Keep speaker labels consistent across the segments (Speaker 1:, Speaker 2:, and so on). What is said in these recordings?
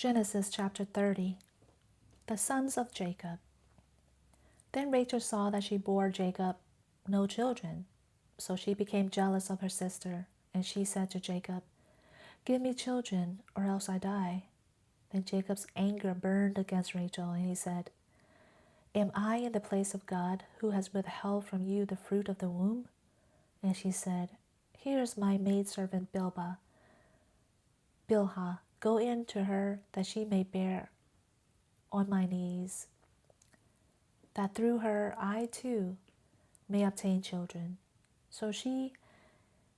Speaker 1: Genesis chapter 30. The sons of Jacob. Then Rachel saw that she bore Jacob no children, so she became jealous of her sister, and she said to Jacob, "Give me children, or else I die." Then Jacob's anger burned against Rachel, and he said, "Am I in the place of God, who has withheld from you the fruit of the womb?" And she said, "Here is my maidservant Bilhah. Go in to her, that she may bear on my knees, that through her I too may obtain children." So she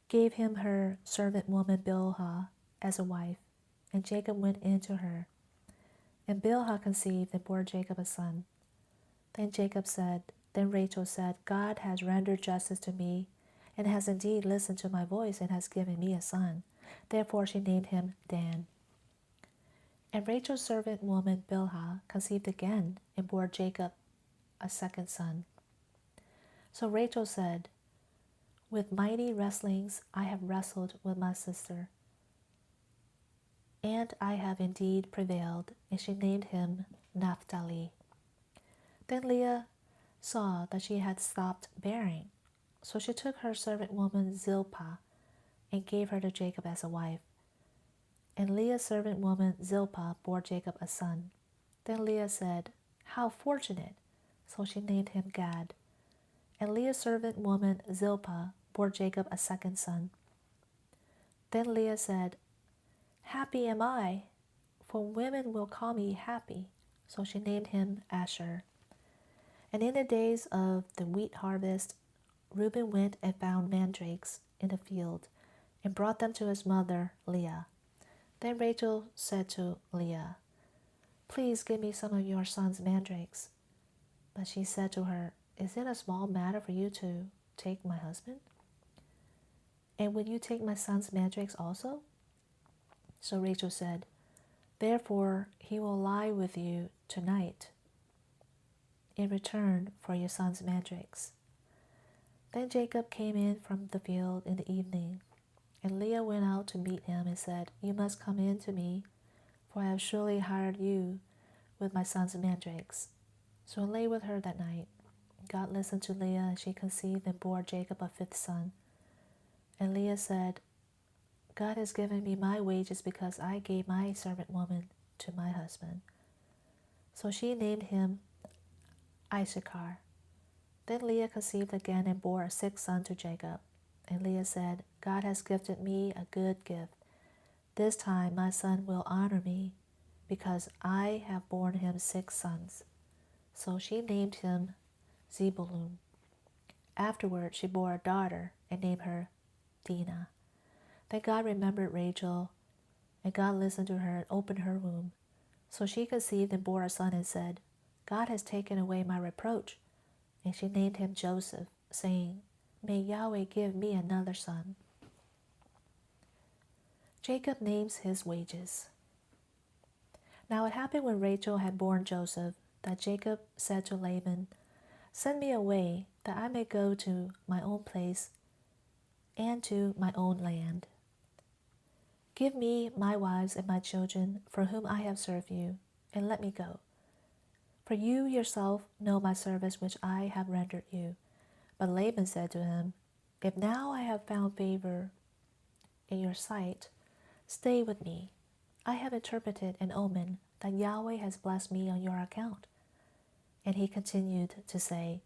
Speaker 1: gave him her servant woman Bilhah as a wife, and Jacob went in to her. And Bilhah conceived and bore Jacob a son. Then Rachel said, "God has rendered justice to me, and has indeed listened to my voice, and has given me a son." Therefore she named him Dan. And Rachel's servant woman Bilhah conceived again, and bore Jacob a second son. So Rachel said, "With mighty wrestlings I have wrestled with my sister, and I have indeed prevailed." And she named him Naphtali. Then Leah saw that she had stopped bearing, so she took her servant woman Zilpah and gave her to Jacob as a wife. And Leah's servant woman Zilpah bore Jacob a son. Then Leah said, "How fortunate!" So she named him Gad. And Leah's servant woman Zilpah bore Jacob a second son. Then Leah said, "Happy am I, for women will call me happy." So she named him Asher. And in the days of the wheat harvest, Reuben went and found mandrakes in the field, and brought them to his mother Leah. Then Rachel said to Leah, "Please give me some of your son's mandrakes." But she said to her, "Is it a small matter for you to take my husband? And will you take my son's mandrakes also?" So Rachel said, "Therefore he will lie with you tonight in return for your son's mandrakes." Then Jacob came in from the field in the evening, and Leah went out to meet him and said, "You must come in to me, for I have surely hired you with my son's mandrakes." So I lay with her that night. God listened to Leah, and she conceived and bore Jacob a fifth son. And Leah said, "God has given me my wages because I gave my servant woman to my husband." So she named him Issachar. Then Leah conceived again and bore a sixth son to Jacob. And Leah said, "God has gifted me a good gift. This time my son will honor me, because I have borne him 6 sons." So she named him Zebulun. Afterward she bore a daughter and named her Dinah. Then God remembered Rachel, and God listened to her and opened her womb. So she conceived and bore a son and said, "God has taken away my reproach." And she named him Joseph, saying, "May Yahweh give me another son." Jacob names his wages. Now it happened when Rachel had borne Joseph that Jacob said to Laban, "Send me away, that I may go to my own place and to my own land. Give me my wives and my children, for whom I have served you, and let me go. For you yourself know my service which I have rendered you." But Laban said to him, "If now I have found favor in your sight, stay with me. I have interpreted an omen that Yahweh has blessed me on your account." And he continued to say,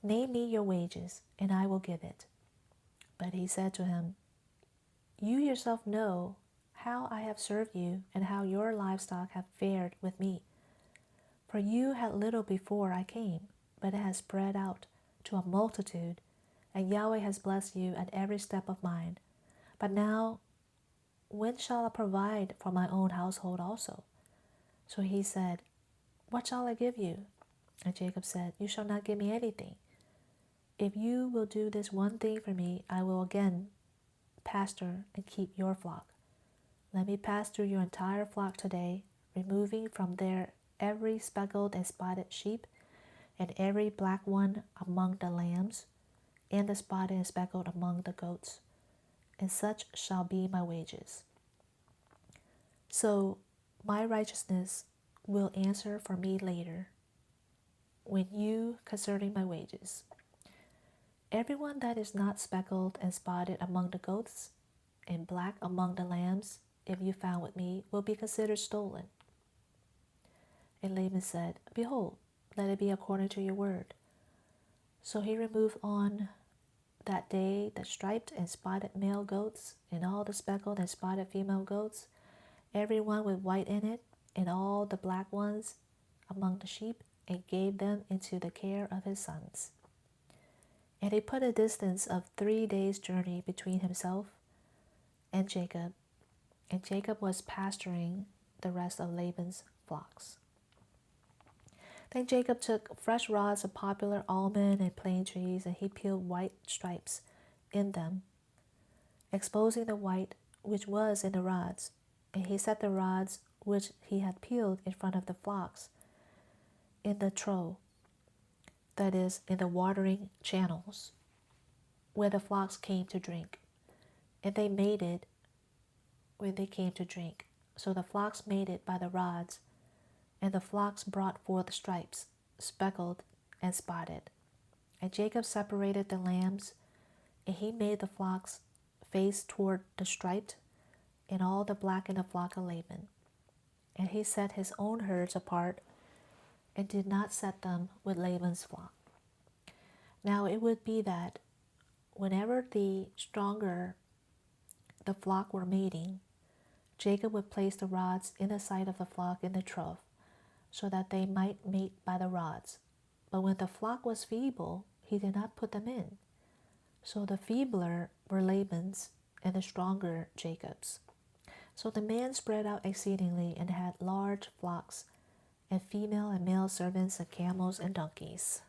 Speaker 1: "Name me your wages, and I will give it." But he said to him, "You yourself know how I have served you, and how your livestock have fared with me. For you had little before I came, but it has spread out to a multitude, and Yahweh has blessed you at every step of mine. But now, when shall I provide for my own household also?" So he said, "What shall I give you?" And Jacob said, "You shall not give me anything. If you will do this one thing for me, I will again pasture and keep your flock. Let me pass through your entire flock today, removing from there every speckled and spotted sheep, and every black one among the lambs, and the spotted and speckled among the goats, and such shall be my wages." So My righteousness will answer for me later, when you concerning my wages. Everyone that is not speckled and spotted among the goats, and black among the lambs, if you found with me, will be considered stolen. And Laban said, Behold, let it be according to your word. So he removed on that day the striped and spotted male goats, and all the speckled and spotted female goats, every one with white in it, and all the black ones among the sheep, and gave them into the care of his sons. And he put a distance of 3 days' journey between himself and Jacob was pasturing the rest of Laban's flocks. Then Jacob took fresh rods of poplar almond and plane trees, and he peeled white stripes in them, exposing the white which was in the rods. And he set the rods which he had peeled in front of the flocks in the trough, that is, in the watering channels, where the flocks came to drink. And they mated when they came to drink. So the flocks mated by the rods, and the flocks brought forth stripes, speckled and spotted. And Jacob separated the lambs, and he made the flocks face toward the striped, and all the black in the flock of Laban. And he set his own herds apart, and did not set them with Laban's flock. Now it would be that whenever the stronger the flock were mating, Jacob would place the rods in the sight of the flock in the trough, so that they might mate by the rods. But when the flock was feeble, he did not put them in. So the feebler were Laban's, and the stronger Jacob's. So the man spread out exceedingly, and had large flocks, and female and male servants, and camels and donkeys.